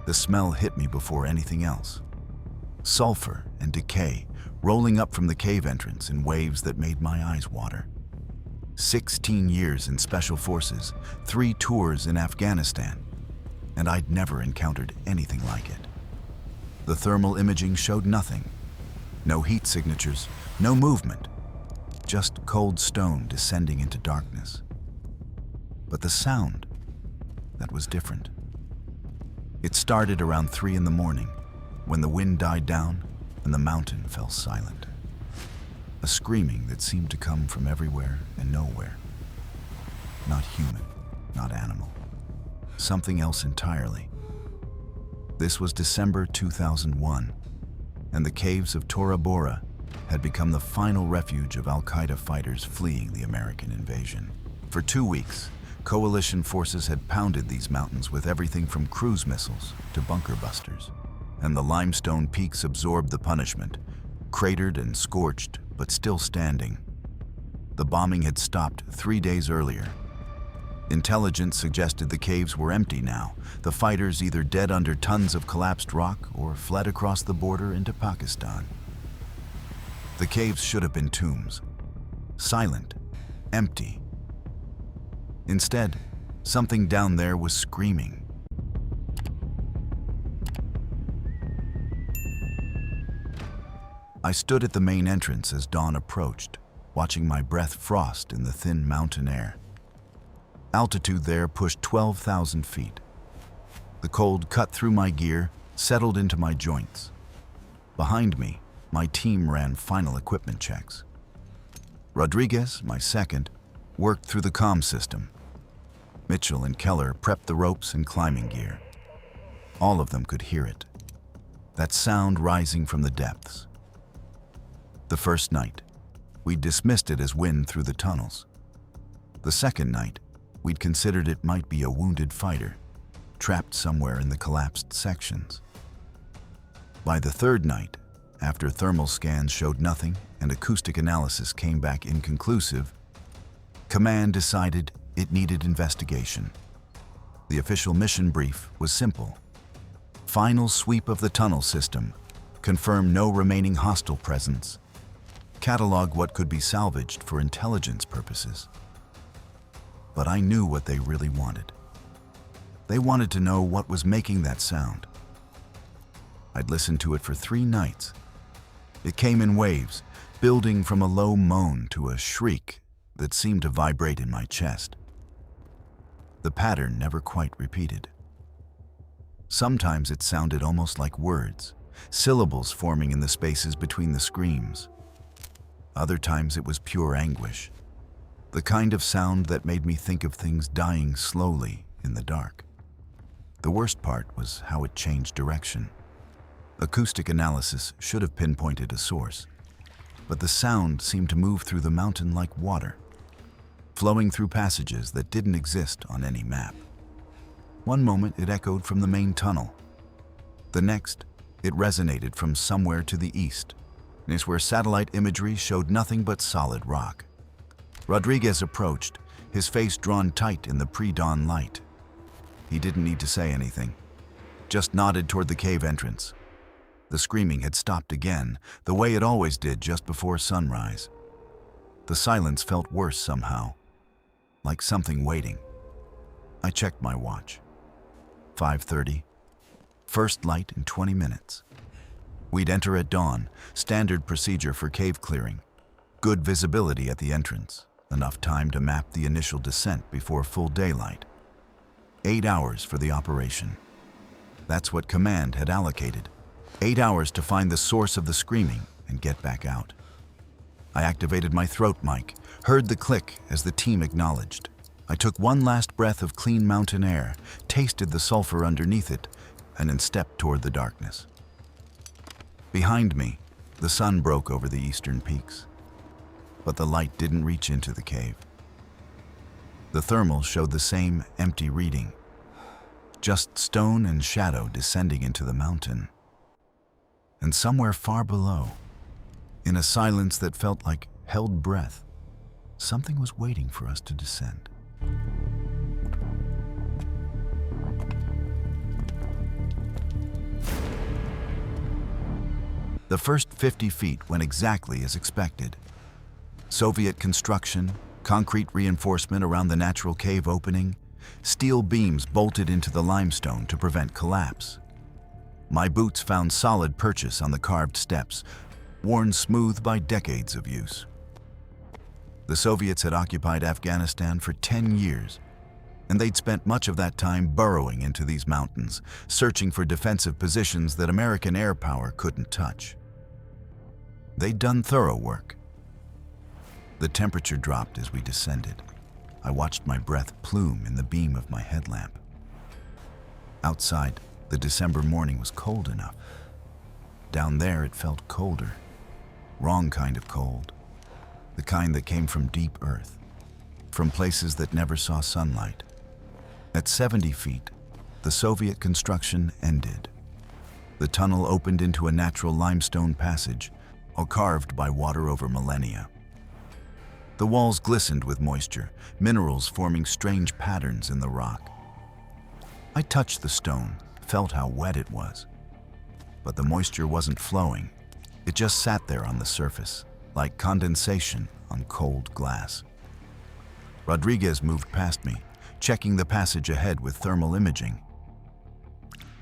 The smell hit me before anything else. Sulfur and decay rolling up from the cave entrance in waves that made my eyes water. 16 years in special forces, 3 tours in Afghanistan, and I'd never encountered anything like it. The thermal imaging showed nothing. No heat signatures, no movement, just cold stone descending into darkness. But the sound, that was different. It started around 3 in the morning, when the wind died down and the mountain fell silent. A screaming that seemed to come from everywhere and nowhere. Not human, not animal. Something else entirely. This was December 2001, and the caves of Tora Bora had become the final refuge of Al-Qaeda fighters fleeing the American invasion. For 2 weeks, coalition forces had pounded these mountains with everything from cruise missiles to bunker busters, and the limestone peaks absorbed the punishment, cratered and scorched, but still standing. The bombing had stopped 3 days earlier. Intelligence suggested the caves were empty now, the fighters either dead under tons of collapsed rock or fled across the border into Pakistan. The caves should have been tombs, silent, empty. Instead, something down there was screaming. I stood at the main entrance as dawn approached, watching my breath frost in the thin mountain air. Altitude there pushed 12,000 feet. The cold cut through my gear, settled into my joints. Behind me, my team ran final equipment checks. Rodriguez, my second, worked through the comm system. Mitchell and Keller prepped the ropes and climbing gear. All of them could hear it. That sound rising from the depths. The first night, we dismissed it as wind through the tunnels. The second night, we'd considered it might be a wounded fighter, trapped somewhere in the collapsed sections. By the third night, after thermal scans showed nothing and acoustic analysis came back inconclusive, Command decided it needed investigation. The official mission brief was simple. Final sweep of the tunnel system, confirm no remaining hostile presence, catalog what could be salvaged for intelligence purposes. But I knew what they really wanted. They wanted to know what was making that sound. I'd listened to it for 3 nights. It came in waves, building from a low moan to a shriek that seemed to vibrate in my chest. The pattern never quite repeated. Sometimes it sounded almost like words, syllables forming in the spaces between the screams. Other times it was pure anguish, the kind of sound that made me think of things dying slowly in the dark. The worst part was how it changed direction. Acoustic analysis should have pinpointed a source, but the sound seemed to move through the mountain like water, flowing through passages that didn't exist on any map. One moment it echoed from the main tunnel. The next, it resonated from somewhere to the east, where satellite imagery showed nothing but solid rock. Rodriguez approached, his face drawn tight in the pre-dawn light. He didn't need to say anything, just nodded toward the cave entrance. The screaming had stopped again, the way it always did just before sunrise. The silence felt worse somehow, like something waiting. I checked my watch. 5:30. First light in 20 minutes. We'd enter at dawn, standard procedure for cave clearing. Good visibility at the entrance, enough time to map the initial descent before full daylight. 8 hours for the operation. That's what Command had allocated. 8 hours to find the source of the screaming and get back out. I activated my throat mic, heard the click as the team acknowledged. I took one last breath of clean mountain air, tasted the sulfur underneath it, and then stepped toward the darkness. Behind me, the sun broke over the eastern peaks, but the light didn't reach into the cave. The thermal showed the same empty reading, just stone and shadow descending into the mountain. And somewhere far below, in a silence that felt like held breath, something was waiting for us to descend. The first 50 feet went exactly as expected. Soviet construction, concrete reinforcement around the natural cave opening, steel beams bolted into the limestone to prevent collapse. My boots found solid purchase on the carved steps, worn smooth by decades of use. The Soviets had occupied Afghanistan for 10 years, and they'd spent much of that time burrowing into these mountains, searching for defensive positions that American air power couldn't touch. They'd done thorough work. The temperature dropped as we descended. I watched my breath plume in the beam of my headlamp. Outside, the December morning was cold enough. Down there, it felt colder. Wrong kind of cold. The kind that came from deep earth, from places that never saw sunlight. At 70 feet, the Soviet construction ended. The tunnel opened into a natural limestone passage, all carved by water over millennia. The walls glistened with moisture, minerals forming strange patterns in the rock. I touched the stone, felt how wet it was. But the moisture wasn't flowing. It just sat there on the surface, like condensation on cold glass. Rodriguez moved past me, checking the passage ahead with thermal imaging.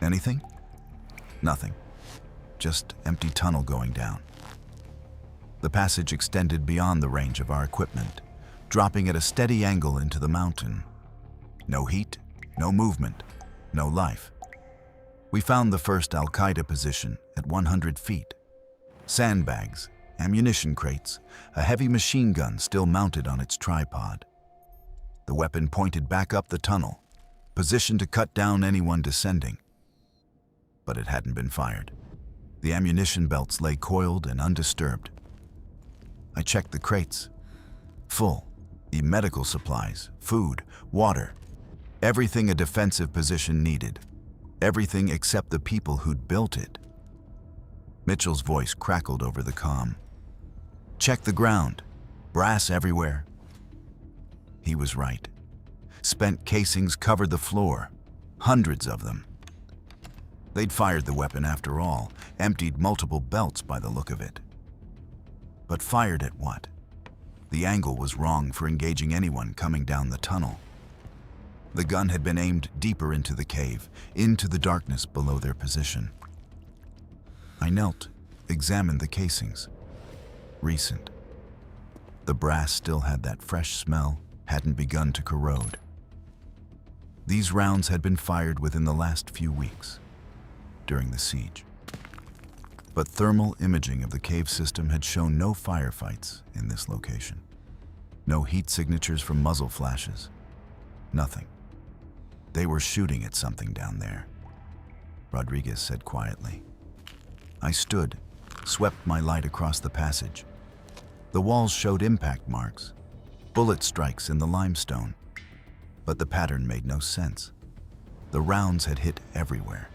Anything? Nothing. Just empty tunnel going down. The passage extended beyond the range of our equipment, dropping at a steady angle into the mountain. No heat, no movement, no life. We found the first Al-Qaeda position at 100 feet. Sandbags, ammunition crates, a heavy machine gun still mounted on its tripod. The weapon pointed back up the tunnel, positioned to cut down anyone descending. But it hadn't been fired. The ammunition belts lay coiled and undisturbed. I checked the crates. Full. Medical supplies, food, water. Everything a defensive position needed. Everything except the people who'd built it. Mitchell's voice crackled over the comm. Check the ground. Brass everywhere. He was right. Spent casings covered the floor. Hundreds of them. They'd fired the weapon after all, emptied multiple belts by the look of it. But fired at what? The angle was wrong for engaging anyone coming down the tunnel. The gun had been aimed deeper into the cave, into the darkness below their position. I knelt, examined the casings. Recent. The brass still had that fresh smell, hadn't begun to corrode. These rounds had been fired within the last few weeks, during the siege. But thermal imaging of the cave system had shown no firefights in this location. No heat signatures from muzzle flashes. Nothing. They were shooting at something down there, Rodriguez said quietly. I stood, swept my light across the passage. The walls showed impact marks, bullet strikes in the limestone, but the pattern made no sense. The rounds had hit everywhere,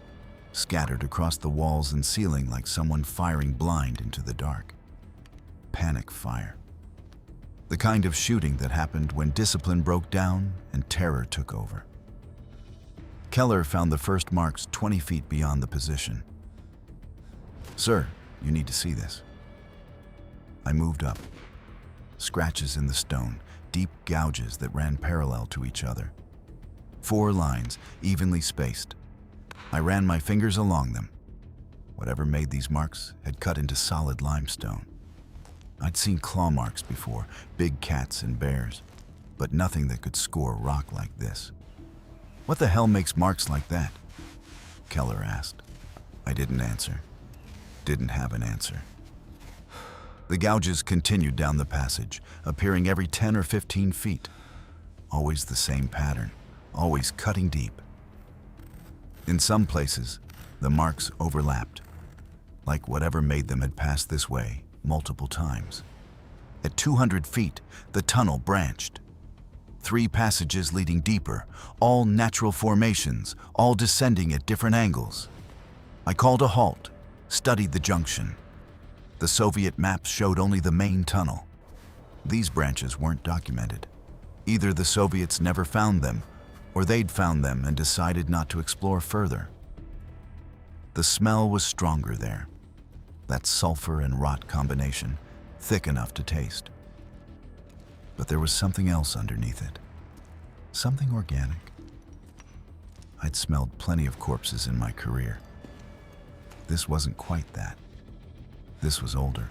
scattered across the walls and ceiling like someone firing blind into the dark. Panic fire. The kind of shooting that happened when discipline broke down and terror took over. Keller found the first marks 20 feet beyond the position. Sir, you need to see this. I moved up. Scratches in the stone, deep gouges that ran parallel to each other. 4 lines, evenly spaced. I ran my fingers along them. Whatever made these marks had cut into solid limestone. I'd seen claw marks before, big cats and bears, but nothing that could score rock like this. What the hell makes marks like that? Keller asked. I didn't answer. Didn't have an answer. The gouges continued down the passage, appearing every 10 or 15 feet. Always the same pattern, always cutting deep. In some places, the marks overlapped, like whatever made them had passed this way multiple times. At 200 feet, the tunnel branched. 3 passages leading deeper, all natural formations, all descending at different angles. I called a halt, studied the junction. The Soviet maps showed only the main tunnel. These branches weren't documented. Either the Soviets never found them, or they'd found them and decided not to explore further. The smell was stronger there. that sulfur and rot combination, thick enough to taste. But there was something else underneath it, something organic. I'd smelled plenty of corpses in my career. This wasn't quite that. This was older,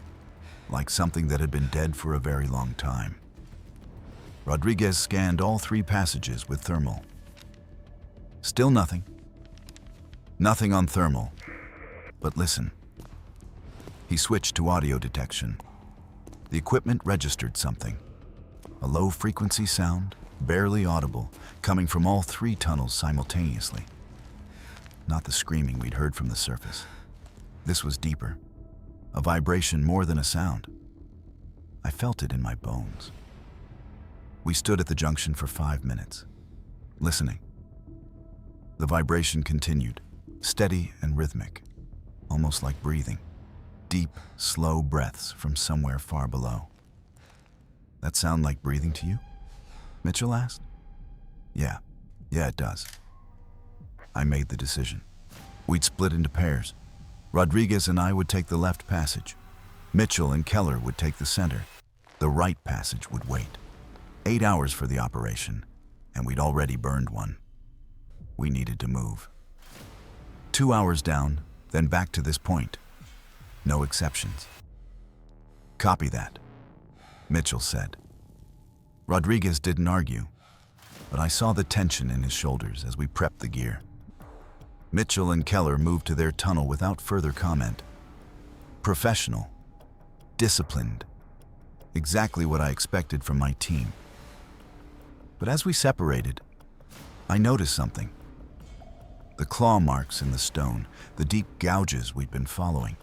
like something that had been dead for a very long time. Rodriguez scanned all 3 passages with thermal. Still nothing. Nothing on thermal. But listen. He switched to audio detection. The equipment registered something. A low-frequency sound, barely audible, coming from all 3 tunnels simultaneously. Not the screaming we'd heard from the surface. This was deeper. A vibration more than a sound. I felt it in my bones. We stood at the junction for 5 minutes, listening. The vibration continued, steady and rhythmic, almost like breathing. Deep, slow breaths from somewhere far below. That sound like breathing to you? Mitchell asked. Yeah, it does. I made the decision. We'd split into pairs. Rodriguez and I would take the left passage. Mitchell and Keller would take the center. The right passage would wait. 8 hours for the operation, and we'd already burned one. We needed to move. 2 hours down, then back to this point. No exceptions. Copy that, Mitchell said. Rodriguez didn't argue, but I saw the tension in his shoulders as we prepped the gear. Mitchell and Keller moved to their tunnel without further comment. Professional, disciplined, exactly what I expected from my team. But as we separated, I noticed something. The claw marks in the stone, the deep gouges we'd been following.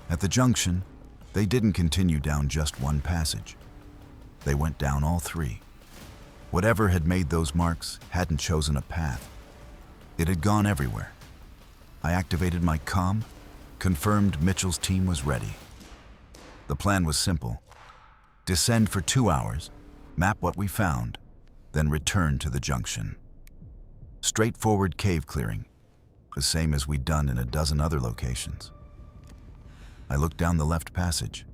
At the junction, they didn't continue down just one passage. They went down all 3. Whatever had made those marks hadn't chosen a path. It had gone everywhere. I activated my comm, confirmed Mitchell's team was ready. The plan was simple. Descend for 2 hours, map what we found, then return to the junction. Straightforward cave clearing, the same as we'd done in a dozen other locations. I looked down the left passage.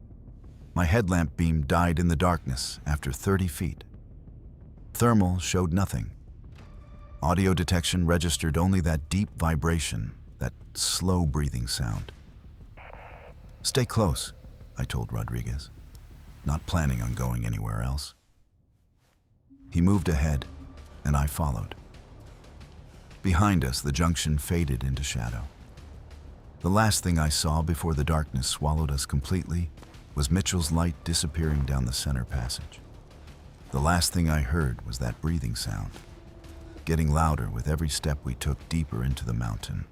My headlamp beam died in the darkness after 30 feet. Thermal showed nothing. Audio detection registered only that deep vibration, that slow breathing sound. Stay close, I told Rodriguez, not planning on going anywhere else. He moved ahead, and I followed. Behind us, the junction faded into shadow. The last thing I saw before the darkness swallowed us completely was Mitchell's light disappearing down the center passage. The last thing I heard was that breathing sound, getting louder with every step we took deeper into the mountain.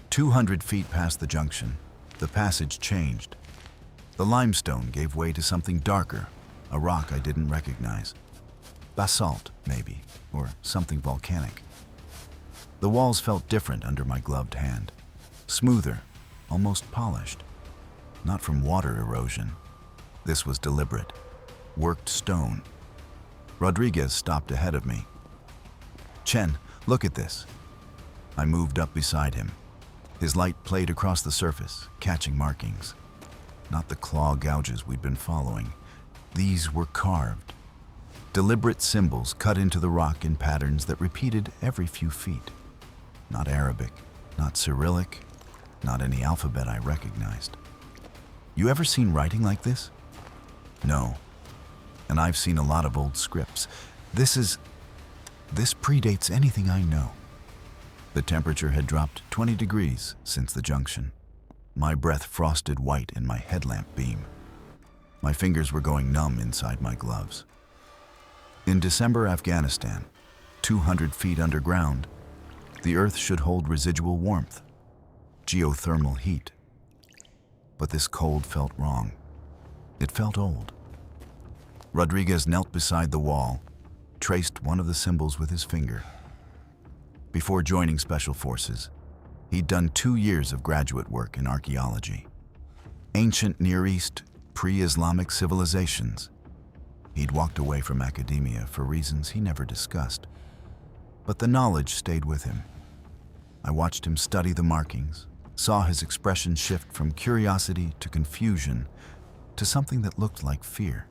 "200 feet past the junction, the passage changed. The limestone gave way to something darker, a rock I didn't recognize. Basalt, maybe, or something volcanic. The walls felt different under my gloved hand. Smoother, almost polished. Not from water erosion. This was deliberate, worked stone. Rodriguez stopped ahead of me. "Chen, look at this." I moved up beside him. His light played across the surface, catching markings. Not the claw gouges we'd been following. These were carved. Deliberate symbols cut into the rock in patterns that repeated every few feet. Not Arabic, not Cyrillic, not any alphabet I recognized. You ever seen writing like this? No. And I've seen a lot of old scripts. This predates anything I know. The temperature had dropped 20 degrees since the junction. My breath frosted white in my headlamp beam. My fingers were going numb inside my gloves. In December, Afghanistan, 200 feet underground, the earth should hold residual warmth, geothermal heat. But this cold felt wrong. It felt old. Rodriguez knelt beside the wall, traced one of the symbols with his finger. Before joining Special Forces, he'd done 2 years of graduate work in archaeology. Ancient Near East, pre-Islamic civilizations. He'd walked away from academia for reasons he never discussed. but the knowledge stayed with him. I watched him study the markings, saw his expression shift from curiosity to confusion to something that looked like fear.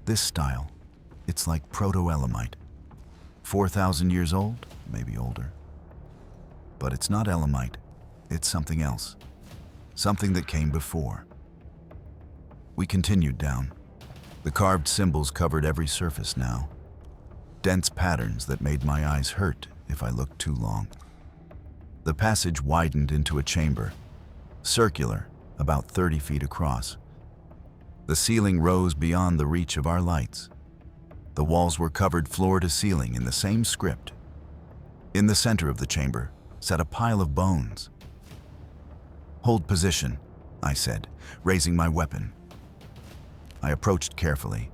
This style, it's like proto-Elamite. 4,000 years old, maybe older. But it's not Elamite, it's something else. Something that came before. We continued down. The carved symbols covered every surface now. Dense patterns that made my eyes hurt if I looked too long. The passage widened into a chamber, circular, about 30 feet across. The ceiling rose beyond the reach of our lights. The walls were covered floor to ceiling in the same script. In the center of the chamber sat a pile of bones. "Hold position," I said, raising my weapon. I approached carefully.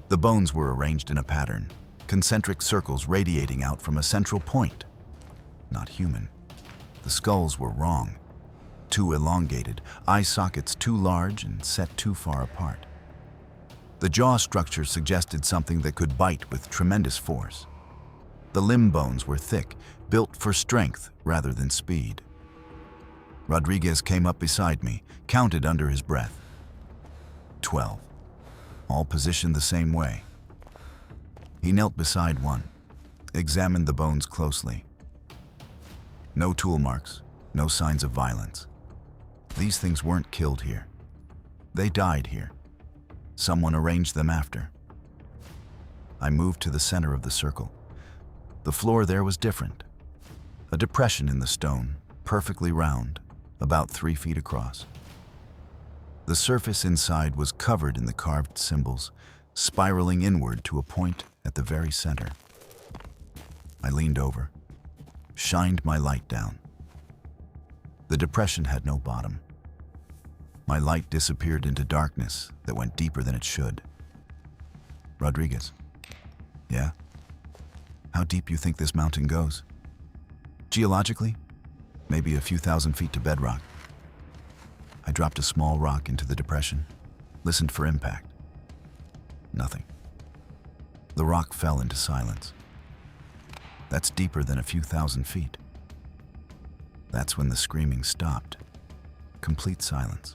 The bones were arranged in a pattern, concentric circles radiating out from a central point. Not human. The skulls were wrong. Too elongated, eye sockets too large and set too far apart. The jaw structure suggested something that could bite with tremendous force. The limb bones were thick, built for strength rather than speed. Rodriguez came up beside me, counted under his breath. 12. All positioned the same way. He knelt beside one, examined the bones closely. No tool marks, no signs of violence. These things weren't killed here. They died here. Someone arranged them after. I moved to the center of the circle. The floor there was different. A depression in the stone, perfectly round, about 3 feet across. The surface inside was covered in the carved symbols, spiraling inward to a point at the very center. I leaned over, shined my light down. The depression had no bottom. My light disappeared into darkness that went deeper than it should. "Rodriguez." "Yeah? How deep you think this mountain goes?" "Geologically, maybe a few thousand feet to bedrock." I dropped a small rock into the depression, listened for impact. Nothing. The rock fell into silence. That's deeper than a few thousand feet. That's when the screaming stopped. Complete silence.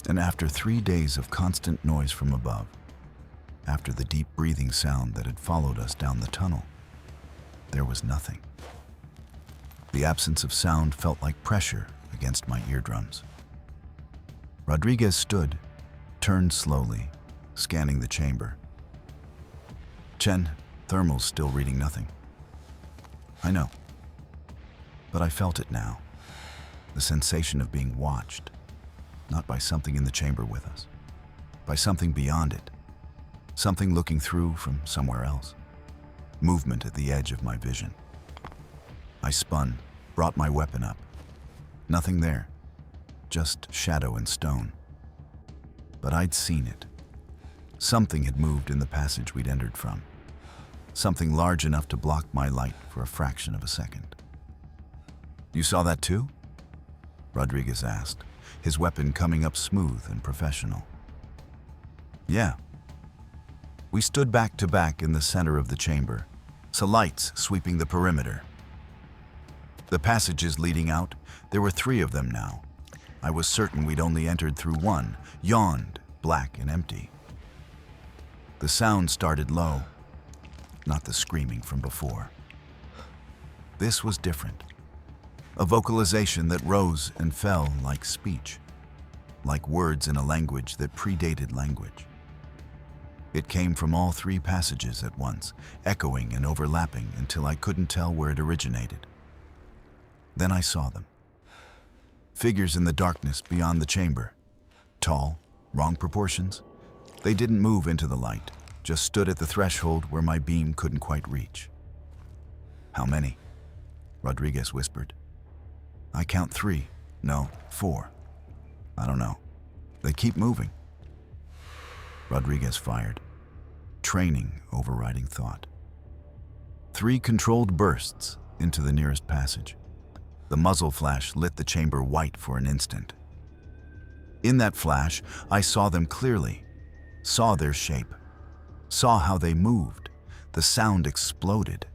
And after 3 days of constant noise from above, after the deep breathing sound that had followed us down the tunnel, there was nothing. The absence of sound felt like pressure against my eardrums. Rodriguez stood, turned slowly, scanning the chamber. "Chen, thermal's still reading nothing." "I know. But I felt it now. The sensation of being watched, not by something in the chamber with us, by something beyond it, something looking through from somewhere else. Movement at the edge of my vision. I spun, brought my weapon up. Nothing there, just shadow and stone. But I'd seen it. Something had moved in the passage we'd entered from. Something large enough to block my light for a fraction of a second. "You saw that too?" Rodriguez asked, his weapon coming up smooth and professional. "Yeah." We stood back to back in the center of the chamber, so lights sweeping the perimeter. The passages leading out, there were 3 of them now. I was certain we'd only entered through one, yawned, black and empty. The sound started low, not the screaming from before. This was different. A vocalization that rose and fell like speech, like words in a language that predated language. It came from all 3 passages at once, echoing and overlapping until I couldn't tell where it originated. Then I saw them. Figures in the darkness beyond the chamber. Tall, wrong proportions. They didn't move into the light, just stood at the threshold where my beam couldn't quite reach. "How many?" Rodriguez whispered. "I count 3. No, 4. I don't know. They keep moving." Rodriguez fired. Training overriding thought. 3 controlled bursts into the nearest passage. The muzzle flash lit the chamber white for an instant. In that flash, I saw them clearly, saw their shape, saw how they moved. The sound exploded.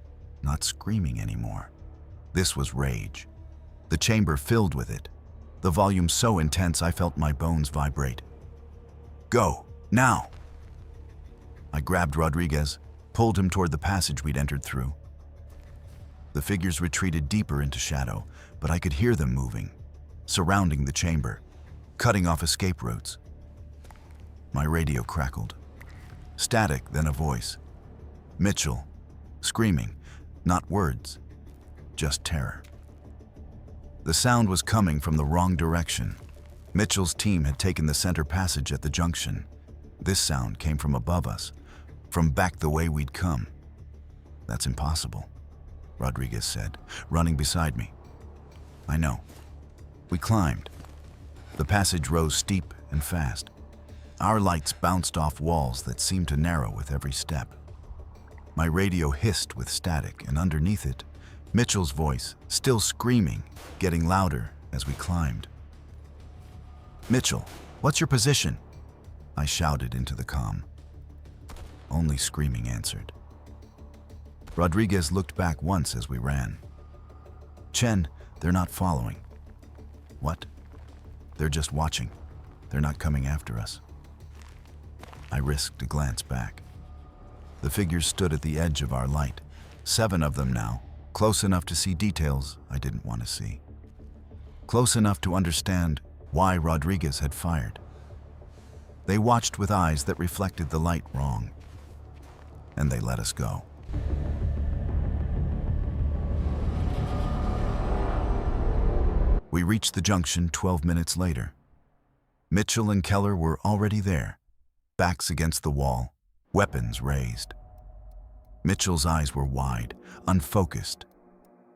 not screaming anymore. This was rage. The chamber filled with it, the volume so intense I felt my bones vibrate. "Go, now!" I grabbed Rodriguez, pulled him toward the passage we'd entered through. The figures retreated deeper into shadow, but I could hear them moving, surrounding the chamber, cutting off escape routes. My radio crackled. Static, then a voice. Mitchell, screaming, not words, just terror. The sound was coming from the wrong direction. Mitchell's team had taken the center passage at the junction. This sound came from above us, from back the way we'd come. "That's impossible," Rodriguez said, running beside me. "I know." We climbed. The passage rose steep and fast. Our lights bounced off walls that seemed to narrow with every step. My radio hissed with static, and underneath it, Mitchell's voice, still screaming, getting louder as we climbed. "Mitchell, what's your position?" I shouted into the comm. Only screaming answered. Rodriguez looked back once as we ran. "Chen, they're not following." "What?" "They're just watching. They're not coming after us." I risked a glance back. The figures stood at the edge of our light, 7 of them now, close enough to see details I didn't want to see. Close enough to understand why Rodriguez had fired. They watched with eyes that reflected the light wrong, and they let us go. We reached the junction 12 minutes later. Mitchell and Keller were already there, backs against the wall, weapons raised. Mitchell's eyes were wide, unfocused.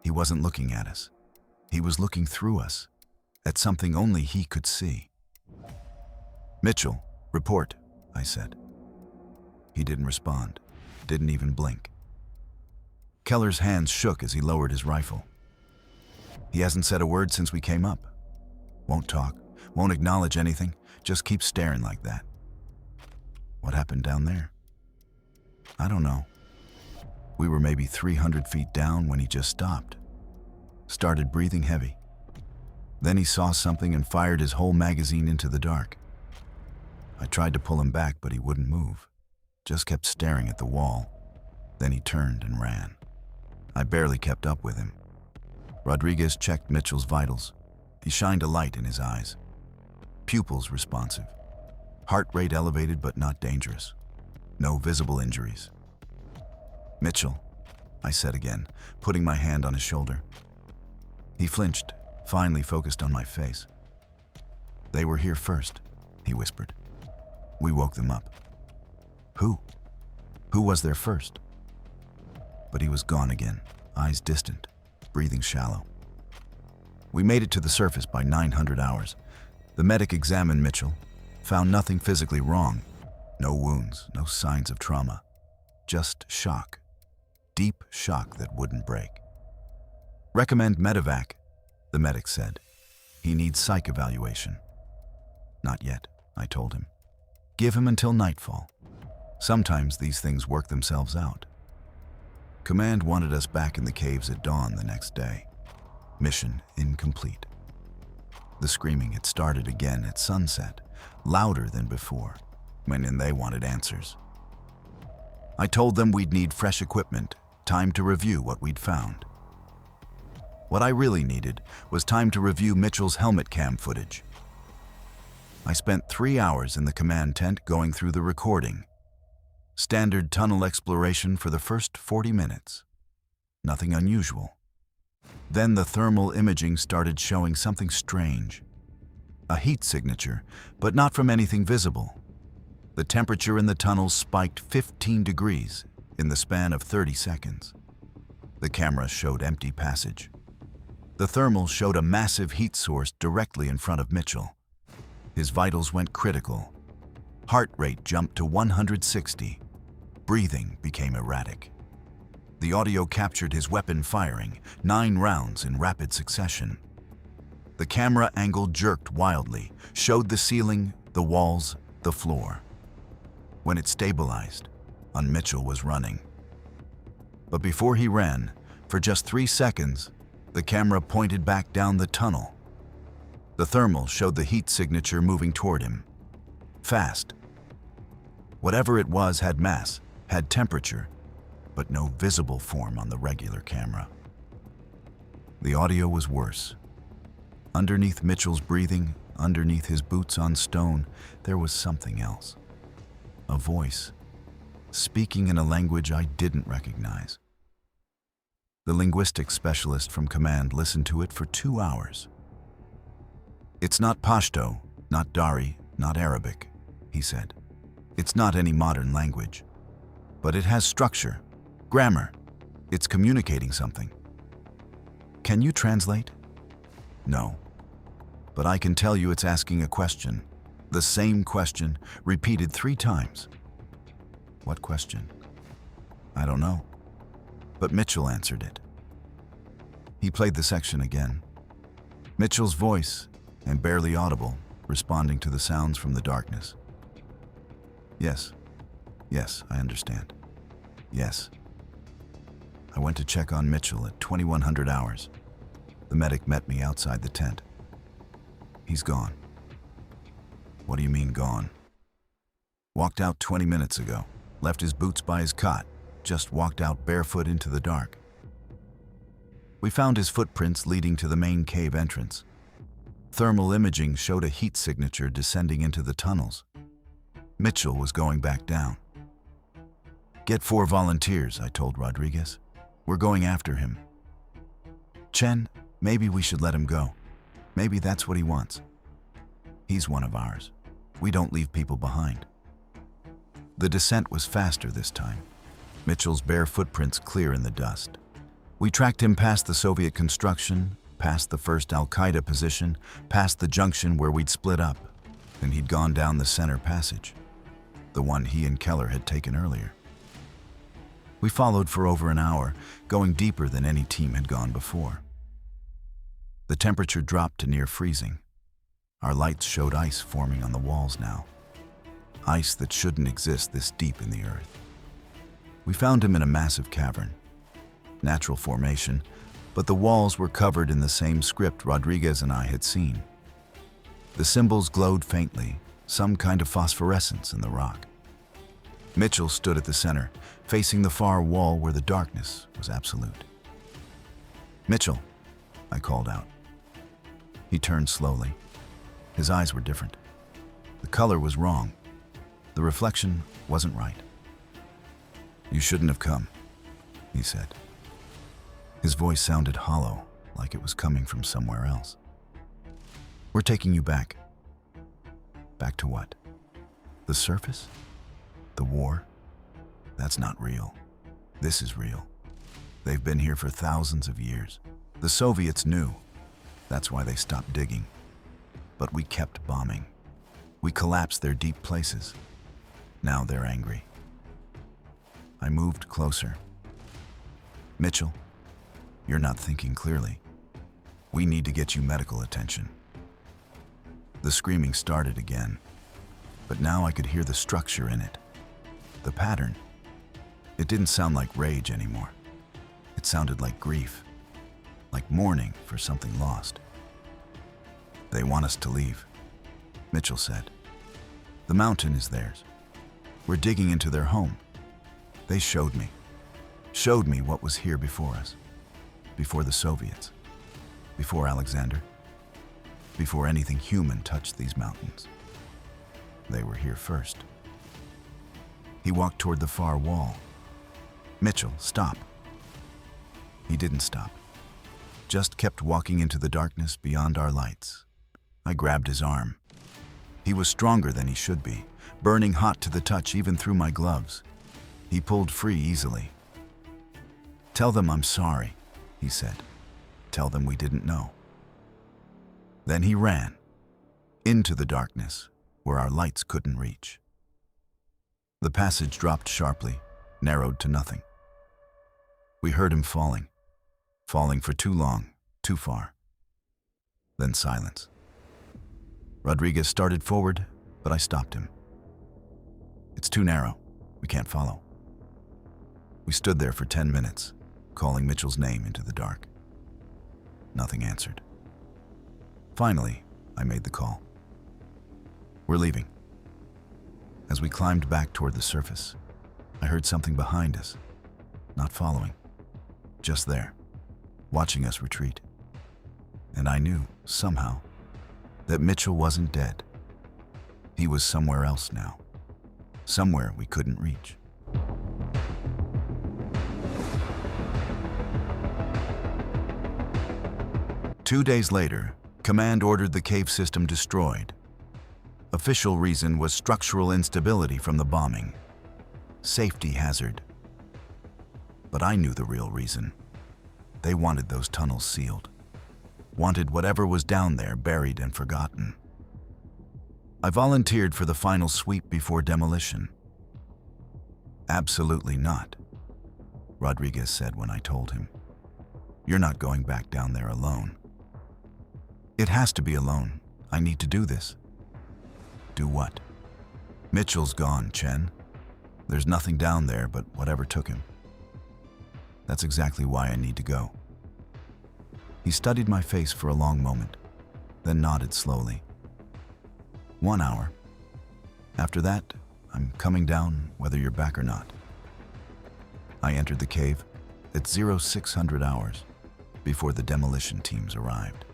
He wasn't looking at us. He was looking through us, at something only he could see. "Mitchell, report," I said. He didn't respond, didn't even blink. Keller's hands shook as he lowered his rifle. "He hasn't said a word since we came up. Won't talk, won't acknowledge anything, just keeps staring like that." "What happened down there?" "I don't know. We were maybe 300 feet down when he just stopped. Started breathing heavy. Then he saw something and fired his whole magazine into the dark. I tried to pull him back, but he wouldn't move. Just kept staring at the wall. Then he turned and ran. I barely kept up with him." Rodriguez checked Mitchell's vitals. He shined a light in his eyes. Pupils responsive. Heart rate elevated but not dangerous. No visible injuries. "Mitchell," I said again, putting my hand on his shoulder. He flinched, finally focused on my face. "They were here first," he whispered. "We woke them up." "Who? Who was there first?" But he was gone again, eyes distant, breathing shallow. We made it to the surface by 900 hours. The medic examined Mitchell, found nothing physically wrong. No wounds, no signs of trauma. Just shock. Deep shock that wouldn't break. "Recommend medevac," the medic said. "He needs psych evaluation." "Not yet," I told him. "Give him until nightfall. Sometimes these things work themselves out." Command wanted us back in the caves at dawn the next day. Mission incomplete. The screaming had started again at sunset, louder than before, and they wanted answers. I told them we'd need fresh equipment, time to review what we'd found. What I really needed was time to review Mitchell's helmet cam footage. I spent 3 hours in the command tent going through the recording. Standard tunnel exploration for the first 40 minutes. Nothing unusual. Then the thermal imaging started showing something strange. A heat signature, but not from anything visible. The temperature in the tunnel spiked 15 degrees in the span of 30 seconds. The camera showed empty passage. The thermal showed a massive heat source directly in front of Mitchell. His vitals went critical. Heart rate jumped to 160. Breathing became erratic. The audio captured his weapon firing, 9 rounds in rapid succession. The camera angle jerked wildly, showed the ceiling, the walls, the floor. When it stabilized, Mitchell was running. But before he ran, For just 3 seconds, the camera pointed back down the tunnel. The thermal showed the heat signature moving toward him. Fast. Whatever it was had mass, had temperature, but no visible form on the regular camera. The audio was worse. Underneath Mitchell's breathing, underneath his boots on stone, there was something else. A voice, speaking in a language I didn't recognize. The linguistics specialist from command listened to it for 2 hours. "It's not Pashto, not Dari, not Arabic," he said. "It's not any modern language. But it has structure, grammar. It's communicating something." "Can you translate?" "No. But I can tell you it's asking a question. The same question, repeated 3 times." "What question?" "I don't know." But Mitchell answered it. He played the section again. Mitchell's voice, and barely audible, responding to the sounds from the darkness. "Yes. Yes, I understand. Yes." I went to check on Mitchell at 2100 hours. The medic met me outside the tent. "He's gone." "What do you mean gone?" "Walked out 20 minutes ago. Left his boots by his cot. Just walked out barefoot into the dark." We found his footprints leading to the main cave entrance. Thermal imaging showed a heat signature descending into the tunnels. Mitchell was going back down. "Get 4 volunteers," I told Rodriguez. "We're going after him." "Chen, maybe we should let him go. Maybe that's what he wants. He's one of ours. We don't leave people behind." The descent was faster this time. Mitchell's bare footprints clear in the dust. We tracked him past the Soviet construction, past the first Al-Qaeda position, past the junction where we'd split up, and he'd gone down the center passage, the one he and Keller had taken earlier. We followed for over an hour, going deeper than any team had gone before. The temperature dropped to near freezing. Our lights showed ice forming on the walls now. Ice that shouldn't exist this deep in the earth. We found him in a massive cavern. Natural formation, but the walls were covered in the same script Rodriguez and I had seen. The symbols glowed faintly, some kind of phosphorescence in the rock. Mitchell stood at the center, facing the far wall where the darkness was absolute. "Mitchell," I called out. He turned slowly. His eyes were different. The color was wrong. The reflection wasn't right. "You shouldn't have come," he said. His voice sounded hollow, like it was coming from somewhere else. "We're taking you back." "Back to what? The surface? The war? That's not real. This is real. They've been here for thousands of years. The Soviets knew. That's why they stopped digging. But we kept bombing. We collapsed their deep places. Now they're angry." I moved closer. "Mitchell, you're not thinking clearly. We need to get you medical attention." The screaming started again, but now I could hear the structure in it. The pattern. It didn't sound like rage anymore. It sounded like grief, like mourning for something lost. "They want us to leave," Mitchell said. "The mountain is theirs. We're digging into their home. They showed me what was here before us, before the Soviets, before Alexander, before anything human touched these mountains. They were here first." He walked toward the far wall. "Mitchell, stop." He didn't stop, just kept walking into the darkness beyond our lights. I grabbed his arm. He was stronger than he should be, burning hot to the touch even through my gloves. He pulled free easily. "Tell them I'm sorry," he said. "Tell them we didn't know." Then he ran, into the darkness, where our lights couldn't reach. The passage dropped sharply, narrowed to nothing. We heard him falling for too long, too far. Then silence. Rodriguez started forward, but I stopped him. "It's too narrow. We can't follow." We stood there for 10 minutes, calling Mitchell's name into the dark. Nothing answered. Finally, I made the call. We're leaving. As we climbed back toward the surface, I heard something behind us, not following, just there, watching us retreat. And I knew, somehow, that Mitchell wasn't dead. He was somewhere else now, somewhere we couldn't reach. Two days later, Command ordered the cave system destroyed. Official reason was structural instability from the bombing. Safety hazard. But I knew the real reason. They wanted those tunnels sealed. Wanted whatever was down there buried and forgotten. I volunteered for the final sweep before demolition. Absolutely not, Rodriguez said when I told him. You're not going back down there alone. It has to be alone. I need to do this. Do what? Mitchell's gone, Chen. There's nothing down there but whatever took him. That's exactly why I need to go. He studied my face for a long moment, then nodded slowly. 1 hour. After that, I'm coming down whether you're back or not. I entered the cave at 0600 hours before the demolition teams arrived.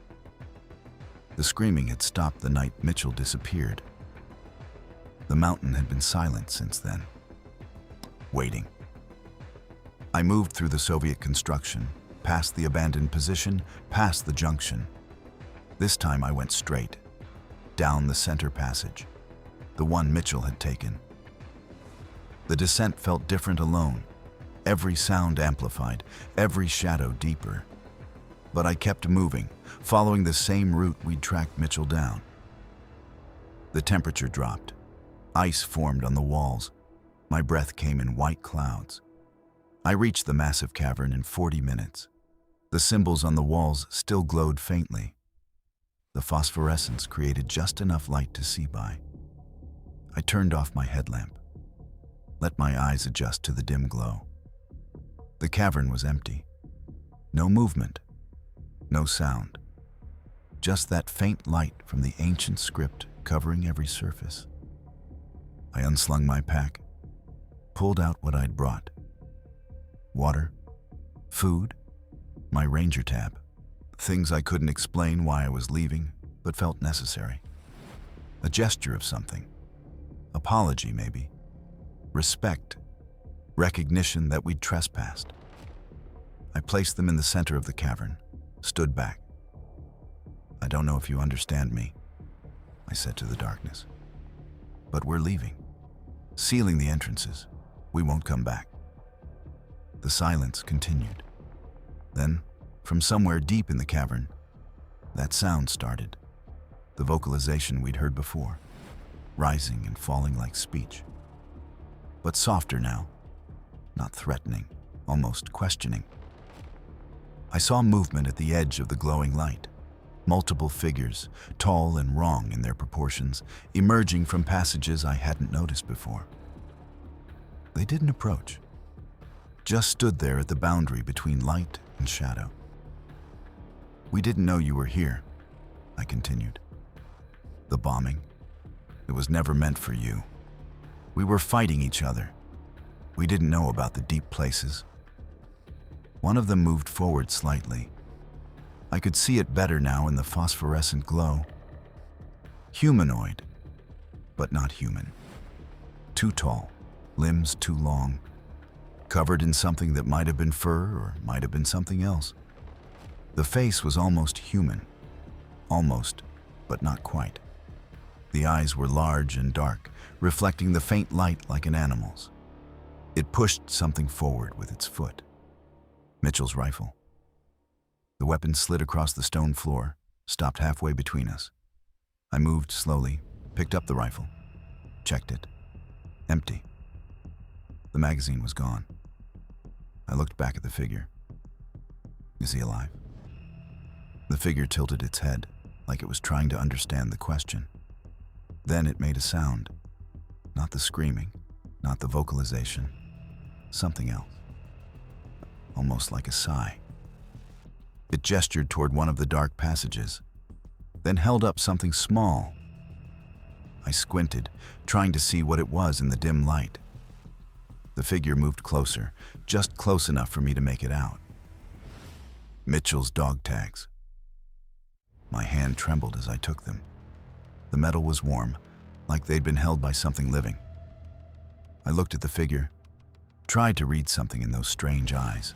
The screaming had stopped the night Mitchell disappeared. The mountain had been silent since then, waiting. I moved through the Soviet construction, past the abandoned position, past the junction. This time I went straight, down the center passage, the one Mitchell had taken. The descent felt different alone, every sound amplified, every shadow deeper. But I kept moving, following the same route we'd tracked Mitchell down. The temperature dropped. Ice formed on the walls. My breath came in white clouds. I reached the massive cavern in 40 minutes. The symbols on the walls still glowed faintly. The phosphorescence created just enough light to see by. I turned off my headlamp, let my eyes adjust to the dim glow. The cavern was empty. No movement, no sound. Just that faint light from the ancient script covering every surface. I unslung my pack, pulled out what I'd brought. Water, food, my ranger tab. Things I couldn't explain why I was leaving, but felt necessary. A gesture of something. Apology, maybe. Respect. Recognition that we'd trespassed. I placed them in the center of the cavern, stood back. I don't know if you understand me, I said to the darkness. But we're leaving. Sealing the entrances. We won't come back. The silence continued. Then, from somewhere deep in the cavern, that sound started. The vocalization we'd heard before, rising and falling like speech. But softer now, not threatening, almost questioning. I saw movement at the edge of the glowing light. Multiple figures, tall and wrong in their proportions, emerging from passages I hadn't noticed before. They didn't approach, just stood there at the boundary between light and shadow. We didn't know you were here, I continued. The bombing, it was never meant for you. We were fighting each other. We didn't know about the deep places. One of them moved forward slightly. I could see it better now in the phosphorescent glow. Humanoid, but not human. Too tall, limbs too long, covered in something that might have been fur or might have been something else. The face was almost human. Almost, but not quite. The eyes were large and dark, reflecting the faint light like an animal's. It pushed something forward with its foot. Mitchell's rifle. The weapon slid across the stone floor, stopped halfway between us. I moved slowly, picked up the rifle, checked it. Empty. The magazine was gone. I looked back at the figure. Is he alive? The figure tilted its head, like it was trying to understand the question. Then it made a sound. Not the screaming, not the vocalization. Something else. almost like a sigh. It gestured toward one of the dark passages, then held up something small. I squinted, trying to see what it was in the dim light. The figure moved closer, just close enough for me to make it out. Mitchell's dog tags. My hand trembled as I took them. The metal was warm, like they'd been held by something living. I looked at the figure, tried to read something in those strange eyes.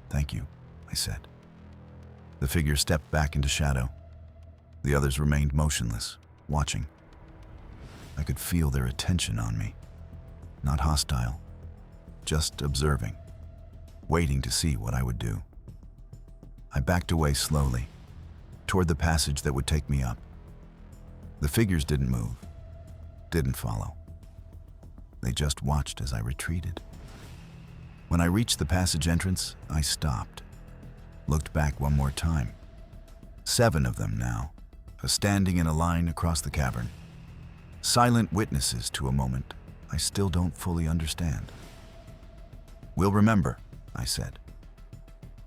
"Thank you," I said. The figure stepped back into shadow. The others remained motionless, watching. I could feel their attention on me. Not hostile, just observing, waiting to see what I would do. I backed away slowly, toward the passage that would take me up. The figures didn't move, didn't follow. They just watched as I retreated. When I reached the passage entrance, I stopped, looked back one more time. 7 of them now, standing in a line across the cavern. Silent witnesses to a moment I still don't fully understand. "We'll remember," I said.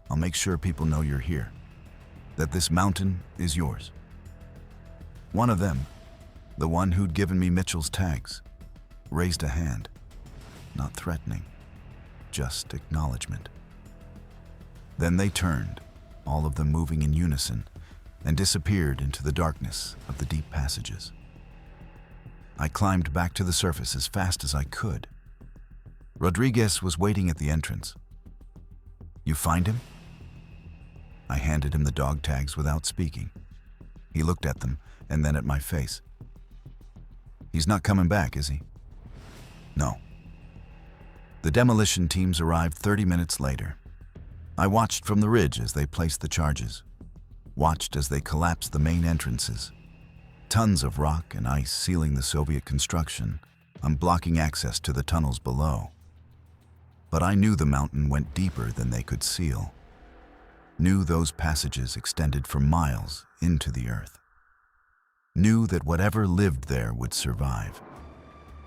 "I'll make sure people know you're here, that this mountain is yours." One of them, the one who'd given me Mitchell's tags, raised a hand, not threatening, just acknowledgement. Then they turned, all of them moving in unison, and disappeared into the darkness of the deep passages. I climbed back to the surface as fast as I could. Rodriguez was waiting at the entrance. "You find him?" I handed him the dog tags without speaking. He looked at them and then at my face. "He's not coming back, is he?" "No." The demolition teams arrived 30 minutes later. I watched from the ridge as they placed the charges, watched as they collapsed the main entrances. Tons of rock and ice sealing the Soviet construction, unblocking access to the tunnels below. But I knew the mountain went deeper than they could seal. Knew those passages extended for miles into the earth. Knew that whatever lived there would survive,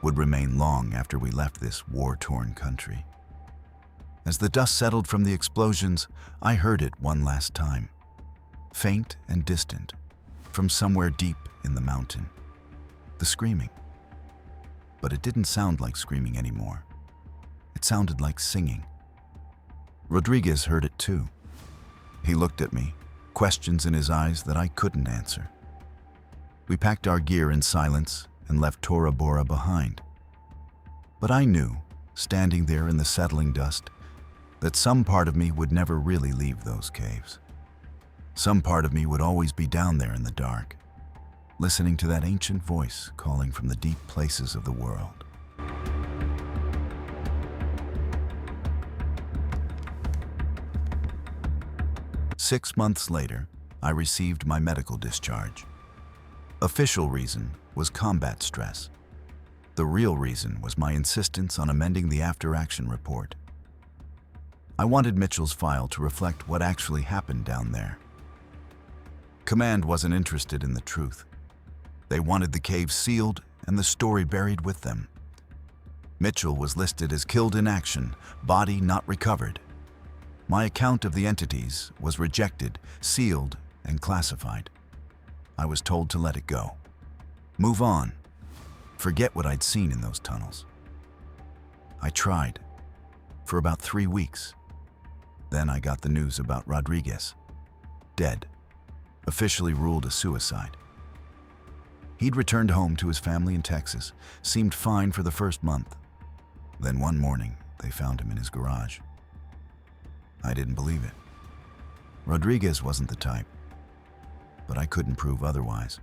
would remain long after we left this war-torn country. As the dust settled from the explosions, I heard it one last time, faint and distant, from somewhere deep in the mountain. The screaming. But it didn't sound like screaming anymore. It sounded like singing. Rodriguez heard it too. He looked at me, questions in his eyes that I couldn't answer. We packed our gear in silence and left Bora behind. But I knew, standing there in the settling dust, that some part of me would never really leave those caves. Some part of me would always be down there in the dark, listening to that ancient voice calling from the deep places of the world. Six months later, I received my medical discharge. Official reason was combat stress. The real reason was my insistence on amending the after-action report. I wanted Mitchell's file to reflect what actually happened down there. Command wasn't interested in the truth. They wanted the cave sealed and the story buried with them. Mitchell was listed as killed in action, body not recovered. My account of the entities was rejected, sealed, and classified. I was told to let it go. Move on. Forget what I'd seen in those tunnels. I tried, for about 3 weeks. Then I got the news about Rodriguez. Dead. Officially ruled a suicide. He'd returned home to his family in Texas, seemed fine for the first month. Then one morning, they found him in his garage. I didn't believe it. Rodriguez wasn't the type, but I couldn't prove otherwise.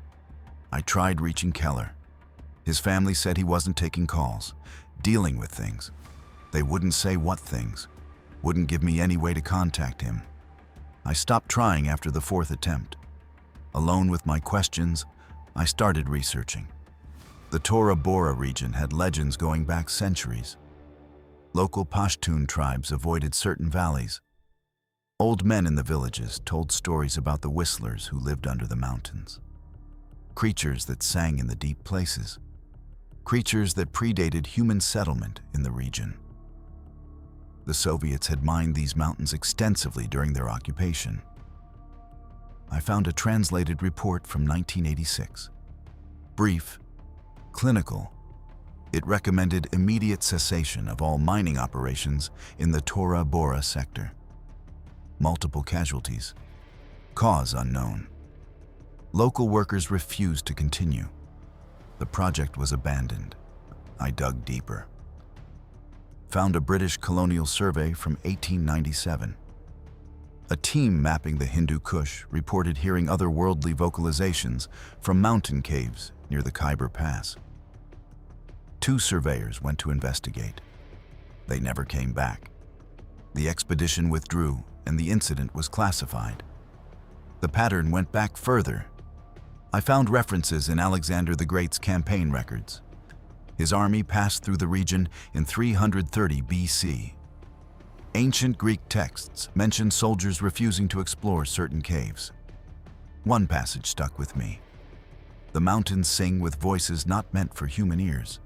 I tried reaching Keller. His family said he wasn't taking calls, dealing with things. They wouldn't say what things, wouldn't give me any way to contact him. I stopped trying after the 4th attempt. Alone with my questions, I started researching. The Bora region had legends going back centuries. Local Pashtun tribes avoided certain valleys. Old men in the villages told stories about the whistlers who lived under the mountains. Creatures that sang in the deep places. Creatures that predated human settlement in the region. The Soviets had mined these mountains extensively during their occupation. I found a translated report from 1986. Brief, clinical. It recommended immediate cessation of all mining operations in the Tora Bora sector. Multiple casualties. Cause unknown. Local workers refused to continue. The project was abandoned. I dug deeper. Found a British colonial survey from 1897. A team mapping the Hindu Kush reported hearing otherworldly vocalizations from mountain caves near the Khyber Pass. 2 surveyors went to investigate. They never came back. The expedition withdrew and the incident was classified. The pattern went back further. I found references in Alexander the Great's campaign records. His army passed through the region in 330 BC. Ancient Greek texts mention soldiers refusing to explore certain caves. One passage stuck with me. The mountains sing with voices not meant for human ears.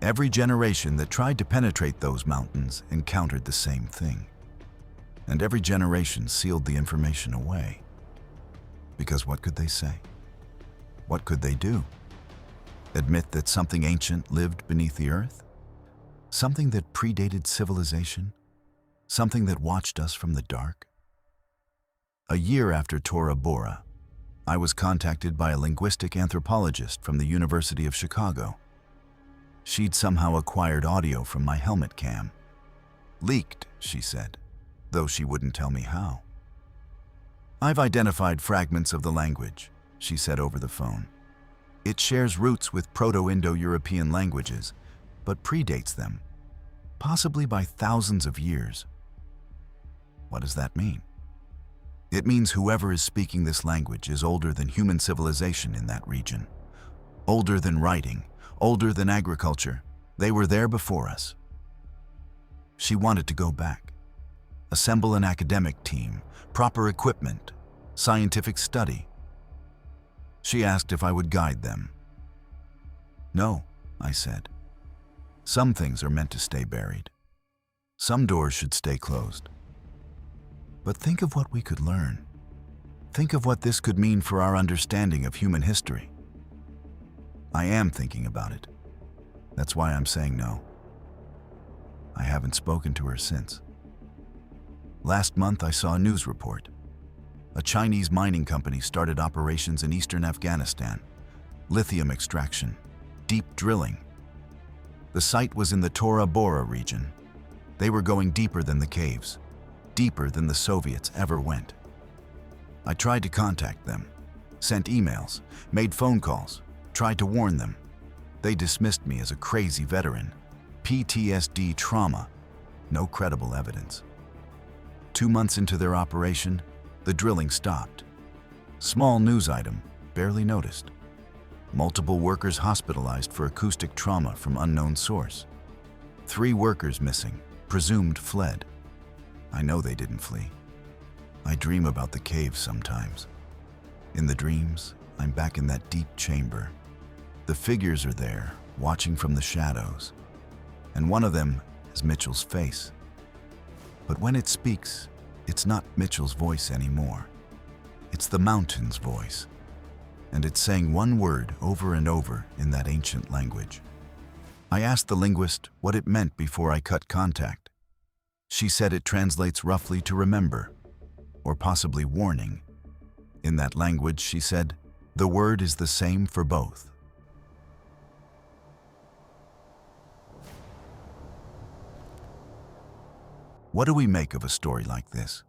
Every generation that tried to penetrate those mountains encountered the same thing. And every generation sealed the information away. Because what could they say? What could they do? Admit that something ancient lived beneath the earth? Something that predated civilization? Something that watched us from the dark? A year after Tora Bora, I was contacted by a linguistic anthropologist from the University of Chicago. She'd somehow acquired audio from my helmet cam. Leaked, she said, though she wouldn't tell me how. I've identified fragments of the language, she said over the phone. It shares roots with Proto-Indo-European languages, but predates them, possibly by thousands of years. What does that mean? It means whoever is speaking this language is older than human civilization in that region. Older than writing, older than agriculture. They were there before us. She wanted to go back. Assemble an academic team, proper equipment, scientific study. She asked if I would guide them. No, I said. Some things are meant to stay buried. Some doors should stay closed. But think of what we could learn. Think of what this could mean for our understanding of human history. I am thinking about it. That's why I'm saying no. I haven't spoken to her since. Last month I saw a news report. A Chinese mining company started operations in eastern Afghanistan. Lithium extraction, deep drilling. The site was in the Tora Bora region. They were going deeper than the caves, deeper than the Soviets ever went. I tried to contact them, sent emails, made phone calls, tried to warn them. They dismissed me as a crazy veteran. PTSD trauma, no credible evidence. 2 months into their operation, the drilling stopped. Small news item, barely noticed. Multiple workers hospitalized for acoustic trauma from unknown source. 3 workers missing, presumed fled. I know they didn't flee. I dream about the cave sometimes. In the dreams, I'm back in that deep chamber. The figures are there, watching from the shadows. And one of them is Mitchell's face. But when it speaks, it's not Mitchell's voice anymore. It's the mountain's voice. And it's saying one word over and over in that ancient language. I asked the linguist what it meant before I cut contact. She said it translates roughly to remember, or possibly warning. In that language, she said, the word is the same for both. What do we make of a story like this?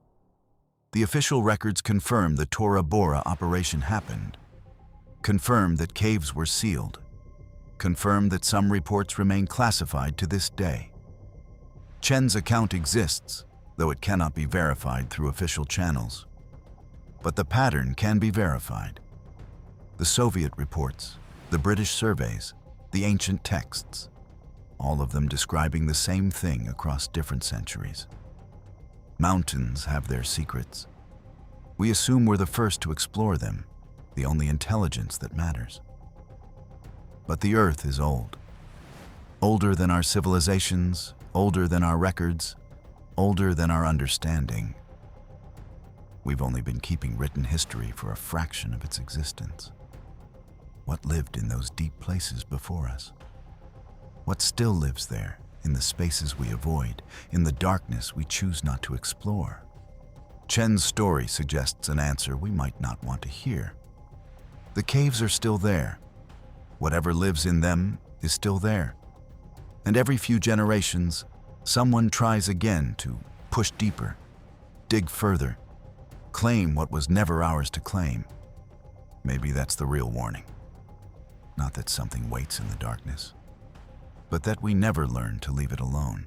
The official records confirm the Tora Bora operation happened, confirm that caves were sealed, confirm that some reports remain classified to this day. Chen's account exists, though it cannot be verified through official channels. But the pattern can be verified. The Soviet reports, the British surveys, the ancient texts, all of them describing the same thing across different centuries. Mountains have their secrets. We assume we're the first to explore them, the only intelligence that matters. But the Earth is old. Older than our civilizations, older than our records, older than our understanding. We've only been keeping written history for a fraction of its existence. What lived in those deep places before us? What still lives there, in the spaces we avoid, in the darkness we choose not to explore? Chen's story suggests an answer we might not want to hear. The caves are still there. Whatever lives in them is still there. And every few generations, someone tries again to push deeper, dig further, claim what was never ours to claim. Maybe that's the real warning. Not that something waits in the darkness, but that we never learn to leave it alone.